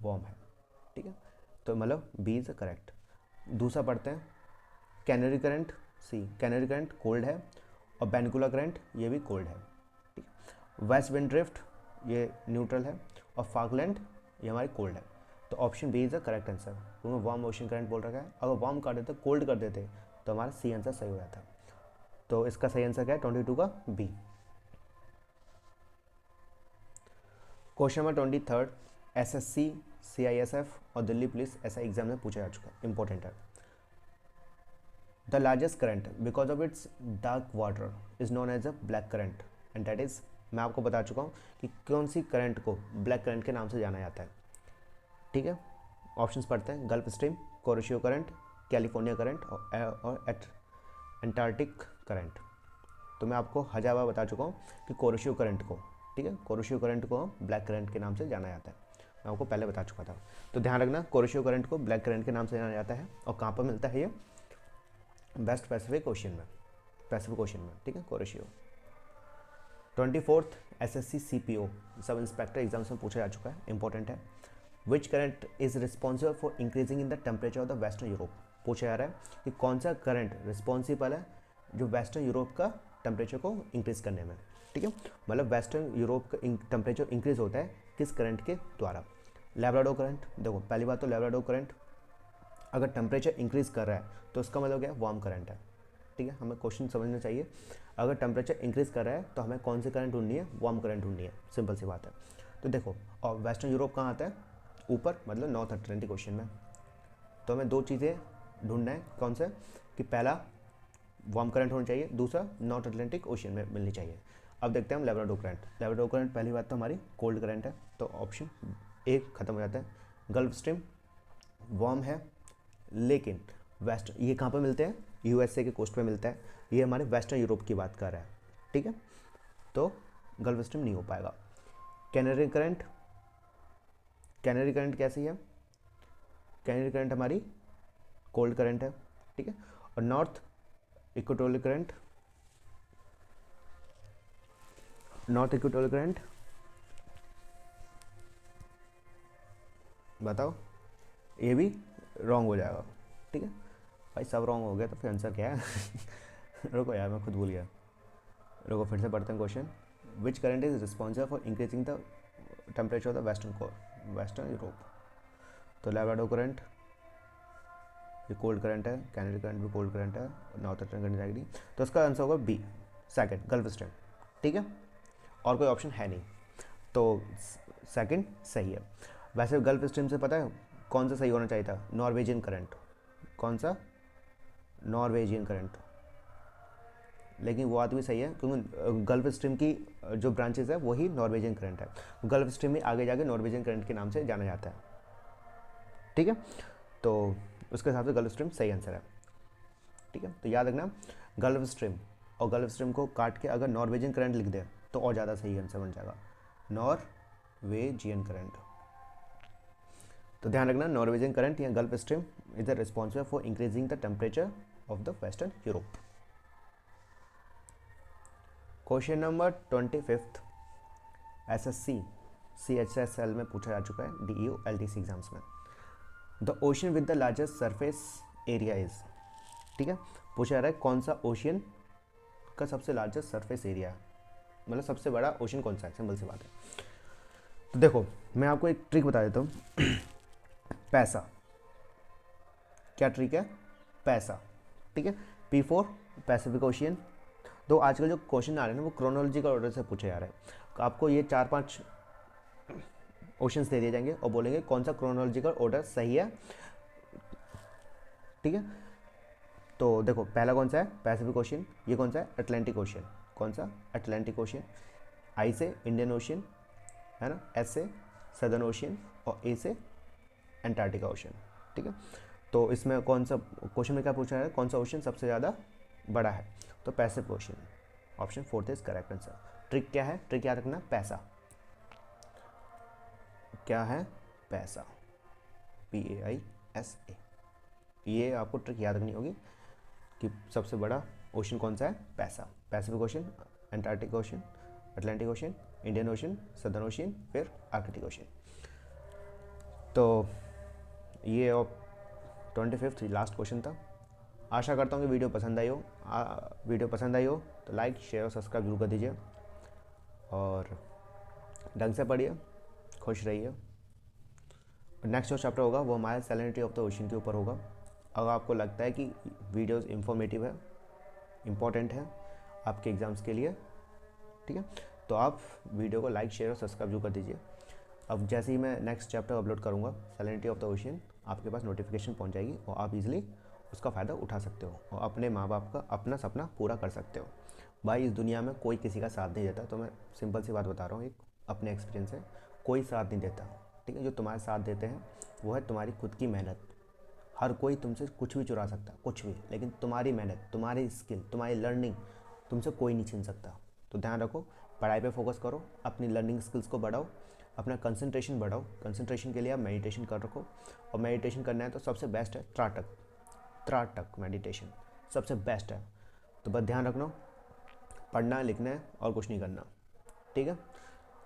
वार्म है, ठीक है, तो मतलब बी इज़ करेक्ट। दूसरा पढ़ते हैं, कैनरी करंट, सी, कैनरी करंट कोल्ड है, और बेनिकुला करंट ये भी कोल्ड है, ठीक है। वेस्ट विंड ड्रिफ्ट ये न्यूट्रल है, और फाकलैंड ये हमारी कोल्ड है। तो option B is the correct answer, क्योंकि वार्म ओशन करंट बोल रखा है। अगर वार्म कर देते, कोल्ड कर देते, तो हमारा सी आंसर सही हो जाता है। तो इसका सही आंसर क्या है, 22 का B. Question number 23 SSC, CISF और दिल्ली पुलिस ऐसा एग्जाम में पूछा जा चुका है, इंपॉर्टेंट है। The largest current because of its dark water is known as a black current, and that is, मैं आपको बता चुका हूँ कि कौन सी करंट को ब्लैक करंट के नाम से जाना जाता है, ठीक है। ऑप्शंस पढ़ते हैं, Gulf Stream, Kuroshio current, California current और एंटार्क्टिक करंट। तो मैं आपको 1000 बार बता चुका हूँ कि कोरोशियो करंट को, ठीक है, कोरोशियो करंट को ब्लैक करंट के नाम से जाना जाता है, मैं आपको पहले बता चुका था। तो ध्यान रखना, कोरोशियो करंट को ब्लैक करंट के नाम से जाना जाता है, और कहाँ पर मिलता है ये, वेस्ट पैसिफिक ओशियन में, पैसिफिक ओशियन में, ठीक है, कोरोशियो। 24 SSC CPO sub inspector exams में पूछा जा चुका है, इंपॉर्टेंट है। विच current is responsible for increasing in the temperature of the western Europe, पूछा जा रहा है कि कौन सा करंट रिस्पॉन्सिबल है जो वेस्टर्न यूरोप का टेम्परेचर को इंक्रीज करने में, ठीक है, मतलब वेस्टर्न यूरोप का टेम्परेचर इंक्रीज होता है किस करंट के द्वारा। लैब्राडोर करंट, देखो पहली बात तो लैब्राडोर करंट अगर टेम्परेचर इंक्रीज कर रहा है तो इसका मतलब क्या है, वार्म करंट है, ठीक है, हमें क्वेश्चन समझना चाहिए। अगर टेम्परेचर इंक्रीज कर रहा है तो हमें कौन सी करंट ढूंढनी है, वार्म करंट ढूंढनी है, सिंपल सी बात है। तो देखो, और वेस्टर्न यूरोप कहाँ आता है, ऊपर, मतलब नॉर्थ अटलांटिक ओशन में। तो हमें दो चीज़ें ढूंढना है, कौन से, कि पहला वार्म करंट होना चाहिए, दूसरा नॉर्थ अटलांटिक ओशन में मिलनी चाहिए। अब देखते हैं हम लैब्राडोर करंट। लैब्राडोर करंट पहली बात तो हमारी कोल्ड करंट है, तो ऑप्शन ए खत्म हो जाता है। गल्फ स्ट्रीम वार्म है, लेकिन वेस्ट, ये कहाँ पर मिलते हैं, USA के कोस्ट पे मिलता है, ये हमारे वेस्टर्न यूरोप की बात कर रहा है, ठीक है, तो गल्फ स्ट्रीम नहीं हो पाएगा। कैनरी करंट, कैनरी करंट कैसी है, कैनरी करंट हमारी कोल्ड करंट है, ठीक है। और north equatorial current, north equatorial current बताओ, ये भी रॉन्ग हो जाएगा, ठीक है। भाई सब रॉन्ग हो गया तो फिर आंसर क्या है रुको यार, मैं खुद भूल गया, रुको फिर से पढ़ते हैं question. Which current is responsible for increasing the temperature of the western Europe. तो लैब्राडोर करंट ये कोल्ड करंट है, कैनेडियन करंट भी कोल्ड करंट है, नॉर्थ ईस्टर्न करंट डायरेक्टली। तो इसका आंसर होगा बी सेकंड, गल्फ स्ट्रीम। ठीक है, और कोई ऑप्शन है नहीं, तो सेकंड सही है। वैसे गल्फ स्ट्रीम से पता है कौन सा सही होना चाहिए था? Norwegian current. कौन सा? Norwegian current. लेकिन वो बात भी सही है क्योंकि गल्फ स्ट्रीम की जो ब्रांचेज है वही नॉर्वेजियन करंट है। गल्फ स्ट्रीम में आगे जाके नॉर्वेजियन करंट के नाम से जाना जाता है। ठीक है, तो उसके हिसाब से गल्फ स्ट्रीम सही आंसर है। ठीक है, तो याद रखना गल्फ स्ट्रीम और गल्फ स्ट्रीम को काट के अगर नॉर्वेजियन करंट लिख दे तो और ज़्यादा सही आंसर बन जाएगा, नॉर्वेजियन करंट। तो ध्यान रखना नॉर्वेजियन करंट या gulf Stream is the responsible for increasing the temperature of the western Europe. Question number 25 SSC CHSL में पूछा जा चुका है DEO LDC एग्जाम्स में। The ocean with the largest surface area is, ठीक है, पूछा जा रहा है कौन सा ओशियन का सबसे लार्जेस्ट सरफेस एरिया है, मतलब सबसे बड़ा ओशन कौन सा है, सिंपल सी बात है। तो देखो मैं आपको एक ट्रिक बता देता हूँ पैसा, क्या ट्रिक है? पैसा। ठीक है, P4 पैसिफिक ओशियन। तो आजकल जो क्वेश्चन आ रहे हैं ना वो क्रोनोलॉजिकल ऑर्डर से पूछे जा रहे हैं। आपको ये 4-5 ऑप्शंस दे दिए जाएंगे और बोलेंगे कौन सा क्रोनोलॉजिकल ऑर्डर सही है। ठीक है, तो देखो पहला कौन सा है? Pacific ocean. ये कौन सा है? Atlantic ocean. कौन सा? Atlantic ocean. आई से इंडियन ओशियन है ना, एस से सदर्न ओशियन और ए से एंटार्क्टिका ओशियन। ठीक है, तो इसमें कौन सा क्वेश्चन में क्या पूछा है, कौन सा ओशियन सबसे ज़्यादा बड़ा है? तो Pacific ocean, option 4 is correct answer. Trick क्या है? ट्रिक याद रखना पैसा। क्या है? पैसा, PAISA। ये आपको ट्रिक याद रखनी होगी कि सबसे बड़ा ओशन कौन सा है? पैसा। Pacific ocean, Antarctic ocean, Atlantic ocean, Indian ocean, southern ocean, फिर आर्कटिक ओशन। तो ये 25 लास्ट क्वेश्चन था। आशा करता हूँ कि वीडियो पसंद आई हो। वीडियो पसंद आई हो तो लाइक शेयर और सब्सक्राइब जरूर कर दीजिए और ढंग से पढ़िए, खुश रहिए। नेक्स्ट जो चैप्टर होगा वो हमारे सैलिनिटी ऑफ द ओशन के ऊपर होगा। अगर आपको लगता है कि वीडियोस इंफॉर्मेटिव है, इम्पॉर्टेंट है आपके एग्ज़ाम्स के लिए, ठीक है, तो आप वीडियो को लाइक शेयर और सब्सक्राइब जरूर कर दीजिए। अब जैसे ही मैं नेक्स्ट चैप्टर अपलोड करूँगा सैलिनिटी ऑफ द ओशन, आपके पास नोटिफिकेशन पहुँच जाएगी और आप इजीली उसका फ़ायदा उठा सकते हो और अपने माँ बाप का अपना सपना पूरा कर सकते हो। भाई इस दुनिया में कोई किसी का साथ नहीं देता, तो मैं सिंपल सी बात बता रहा हूँ, एक अपने एक्सपीरियंस से, कोई साथ नहीं देता। ठीक है, जो तुम्हारे साथ देते हैं वो है तुम्हारी खुद की मेहनत। हर कोई तुमसे कुछ भी चुरा सकता है, कुछ भी, लेकिन तुम्हारी मेहनत, तुम्हारी स्किल, तुम्हारी लर्निंग तुमसे कोई नहीं छीन सकता। तो ध्यान रखो, पढ़ाई पे फोकस करो, अपनी लर्निंग स्किल्स को बढ़ाओ, अपना कंसंट्रेशन बढ़ाओ। कंसंट्रेशन के लिए आप मेडिटेशन कर रखो और मेडिटेशन करना है तो सबसे बेस्ट है त्राटक मेडिटेशन, सबसे बेस्ट है। तो बस ध्यान रखना, पढ़ना है, लिखना है और कुछ नहीं करना। ठीक है,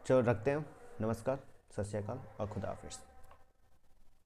चलो रखते हैं। नमस्कार, सत श्री अकाल और खुदा हाफिज़।